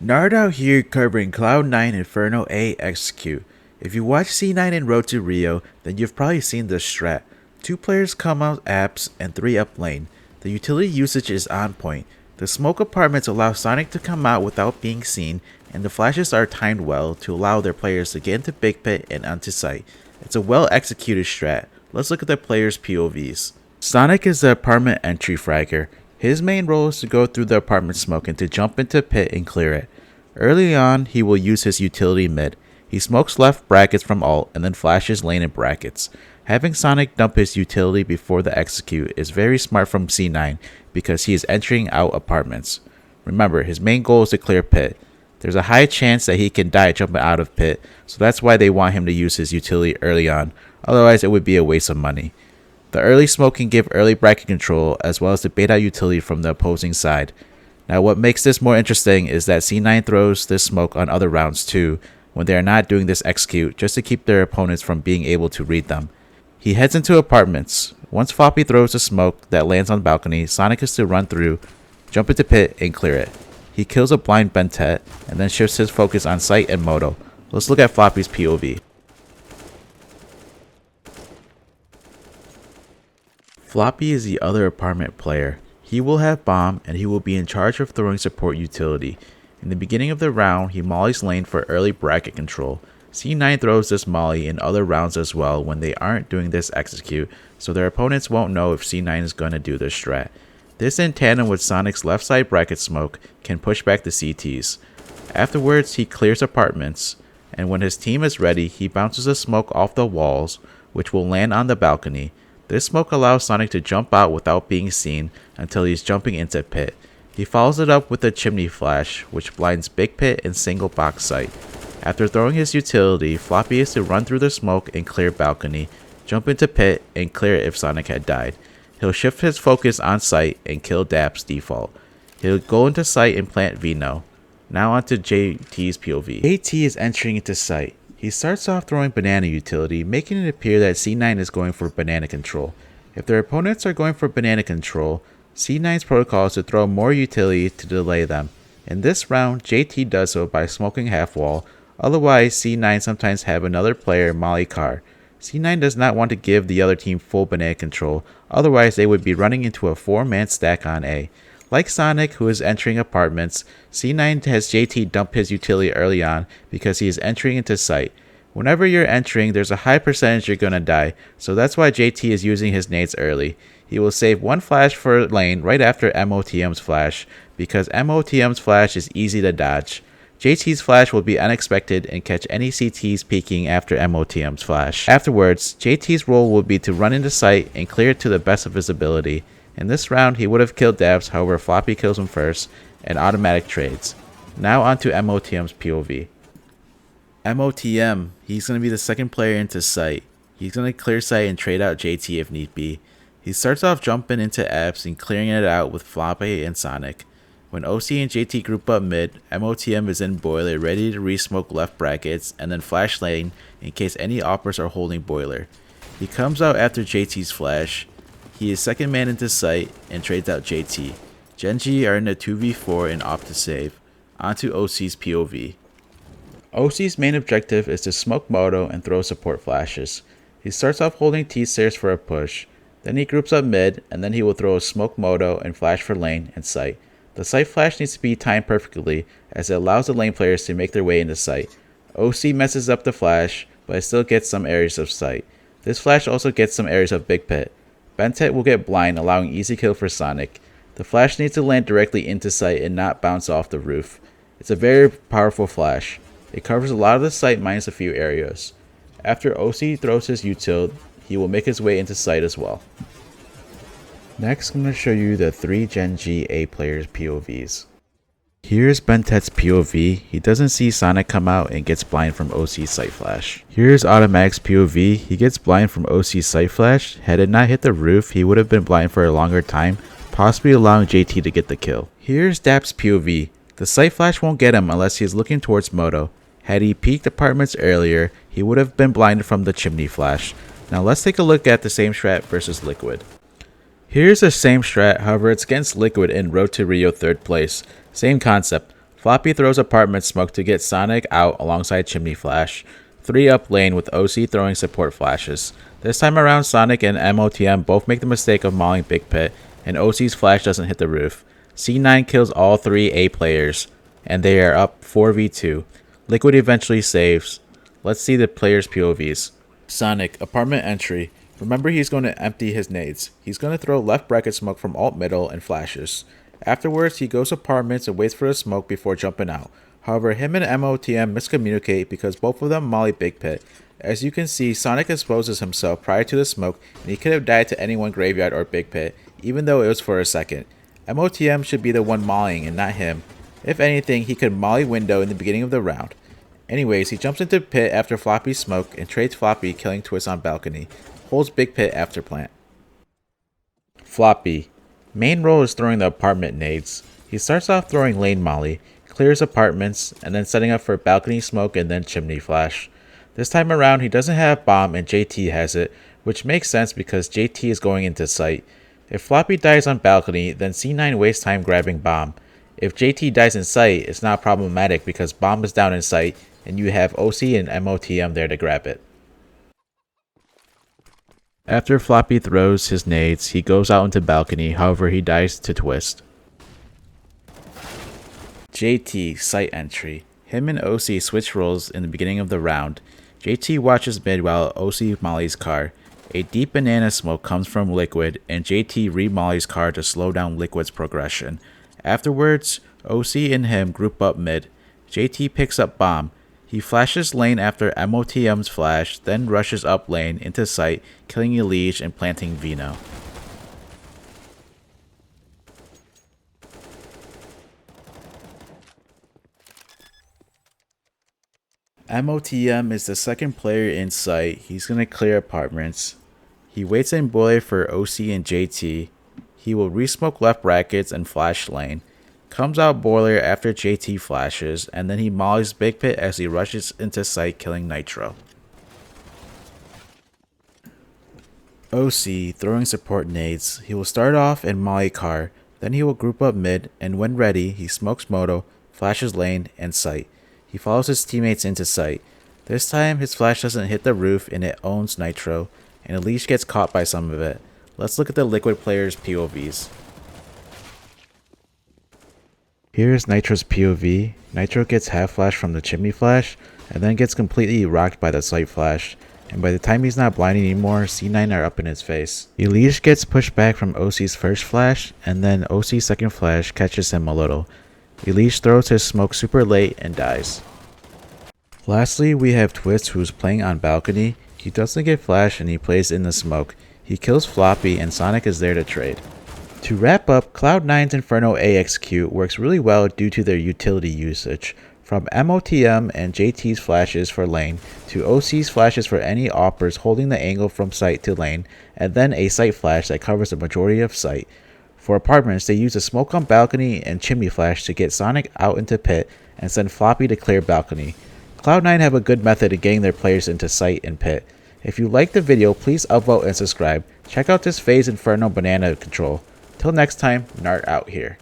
Nard out here covering Cloud9 Inferno A execute. If you watch C9 in Road to Rio, then you've probably seen this strat. 2 players come out apps and 3 up lane. The utility usage is on point. The smoke apartments allow Sonic to come out without being seen, and the flashes are timed well to allow their players to get into Big Pit and onto site. It's a well executed strat. Let's look at the players' POVs. Sonic is the apartment entry fragger. His main role is to go through the apartment smoke and to jump into pit and clear it. Early on, he will use his utility mid. He smokes left brackets from ult and then flashes lane and brackets. Having Sonic dump his utility before the execute is very smart from C9 because he is entering out apartments. Remember, his main goal is to clear pit. There's a high chance that he can die jumping out of pit, so that's why they want him to use his utility early on, otherwise it would be a waste of money. The early smoke can give early bracket control as well as the bait out utility from the opposing side. Now what makes this more interesting is that C9 throws this smoke on other rounds too, when they are not doing this execute just to keep their opponents from being able to read them. He heads into apartments. Once Floppy throws a smoke that lands on the balcony, Sonic is to run through, jump into pit, and clear it. He kills a blind Bentet and then shifts his focus on site and moto. Let's look at Floppy's POV. Floppy is the other apartment player. He will have bomb and he will be in charge of throwing support utility. In the beginning of the round, he mollies lane for early bracket control. C9 throws this molly in other rounds as well when they aren't doing this execute, so their opponents won't know if C9 is going to do this strat. This in tandem with Sonic's left side bracket smoke can push back the CTs. Afterwards, he clears apartments, and when his team is ready, he bounces a smoke off the walls, which will land on the balcony. This smoke allows Sonic to jump out without being seen until he's jumping into pit. He follows it up with a chimney flash, which blinds Big Pit and single box site. After throwing his utility, Floppy is to run through the smoke and clear balcony, jump into pit, and clear it if Sonic had died. He'll shift his focus on site and kill Dap's default. He'll go into site and plant Vino. Now onto JT's POV. JT is entering into site. He starts off throwing banana utility, making it appear that C9 is going for banana control. If their opponents are going for banana control, C9's protocol is to throw more utility to delay them. In this round, JT does so by smoking half wall, otherwise C9 sometimes have another player molly car. C9 does not want to give the other team full banana control, otherwise they would be running into a 4-man stack on A. Like Sonic, who is entering apartments, C9 has JT dump his utility early on because he is entering into site. Whenever you're entering, there's a high percentage you're gonna die, so that's why JT is using his nades early. He will save one flash for lane right after motm's flash, because motm's flash is easy to dodge. JT's flash will be unexpected and catch any CTs peeking after motm's flash. Afterwards, JT's role will be to run into site and clear it to the best of his ability. In this round, he would have killed Dabs, however Floppy kills him first, and automatic trades. Now onto motm's POV. motm, he's going to be the second player into site. He's going to clear site and trade out JT if need be. He starts off jumping into apps and clearing it out with Floppy and Sonic. When oSee and JT group up mid, motm is in boiler ready to re-smoke left brackets and then flash lane in case any oppers are holding boiler. He comes out after JT's flash. He is second man into site and trades out JT. Gen.G are in a 2v4 and opt to save. Onto oSee's POV. oSee's main objective is to smoke moto and throw support flashes. He starts off holding T-stairs for a push. Then he groups up mid and then he will throw a smoke moto and flash for lane and site. The site flash needs to be timed perfectly as it allows the lane players to make their way into site. oSee messes up the flash, but it still gets some areas of site. This flash also gets some areas of Big Pit. Bentet will get blind, allowing easy kill for Sonic. The flash needs to land directly into site and not bounce off the roof. It's a very powerful flash. It covers a lot of the site minus a few areas. After oSee throws his util, he will make his way into site as well. Next, I'm going to show you the 3 Gen.G A players POVs. Here's Bentet's POV. He doesn't see Sonic come out and gets blind from oSee's site flash. Here's Automatic's POV. He gets blind from oSee's site flash. Had it not hit the roof, he would have been blind for a longer time, possibly allowing JT to get the kill. Here's Dap's POV. The site flash won't get him unless he is looking towards moto. Had he peeked apartments earlier, he would have been blinded from the chimney flash. Now let's take a look at the same strat versus Liquid. Here's the same strat, however it's against Liquid in Road to Rio 3rd place. Same concept. Floppy throws apartment smoke to get Sonic out alongside Chimney Flash. 3 up lane with oSee throwing support flashes. This time around, Sonic and motm both make the mistake of mauling Big Pit, and oSee's flash doesn't hit the roof. C9 kills all 3 A players, and they are up 4v2. Liquid eventually saves. Let's see the players' POVs. Sonic, apartment entry. Remember, he's going to empty his nades. He's going to throw left bracket smoke from alt middle and flashes. Afterwards, he goes to apartments and waits for the smoke before jumping out. However, him and motm miscommunicate because both of them molly Big Pit. As you can see, Sonic exposes himself prior to the smoke, and he could have died to anyone graveyard or Big Pit, even though it was for a second. motm should be the one mollying and not him. If anything, he could molly window in the beginning of the round. Anyways, he jumps into pit after Floppy's smoke and trades Floppy, killing Twist on balcony. Holds Big Pit after plant. Floppy. Main role is throwing the apartment nades. He starts off throwing lane molly, clears apartments, and then setting up for balcony smoke and then chimney flash. This time around, he doesn't have bomb and JT has it, which makes sense because JT is going into site. If Floppy dies on balcony, then C9 wastes time grabbing bomb. If JT dies in sight, it's not problematic because bomb is down in sight and you have oSee and motm there to grab it. After Floppy throws his nades, he goes out into balcony, however he dies to Twist. JT, site entry. Him and oSee switch roles in the beginning of the round. JT watches mid while oSee mollies car. A deep banana smoke comes from Liquid, and JT re-mollies car to slow down Liquid's progression. Afterwards, oSee and him group up mid. JT picks up bomb. He flashes lane after motm's flash, then rushes up lane into site, killing Elige and planting Vino. motm is the second player in site. He's going to clear apartments. He waits in boiler for oSee and JT. He will resmoke left brackets and flash lane. Comes out boiler after JT flashes, and then he mollies Big Pit as he rushes into site, killing Nitro. oSee throwing support nades. He will start off and molly car, then he will group up mid, and when ready, he smokes moto, flashes lane, and site. He follows his teammates into site. This time, his flash doesn't hit the roof and it owns Nitro, and Elige gets caught by some of it. Let's look at the Liquid players' POVs. Here's Nitro's POV. Nitro gets half flash from the chimney flash, and then gets completely rocked by the site flash. And by the time he's not blind anymore, C9 are up in his face. Elige gets pushed back from oSee's first flash, and then oSee's second flash catches him a little. Elige throws his smoke super late and dies. Lastly, we have Twist, who's playing on balcony. He doesn't get flash and he plays in the smoke. He kills Floppy and Sonic is there to trade. To wrap up, Cloud9's Inferno A execute works really well due to their utility usage. From motm and JT's flashes for lane, to oSee's flashes for any oppers holding the angle from site to lane, and then a site flash that covers the majority of site. For apartments, they use a smoke on balcony and chimney flash to get Sonic out into pit and send Floppy to clear balcony. Cloud9 have a good method of getting their players into site and pit. If you liked the video, please upvote and subscribe. Check out this phase Inferno banana control. Till next time, Nart out here.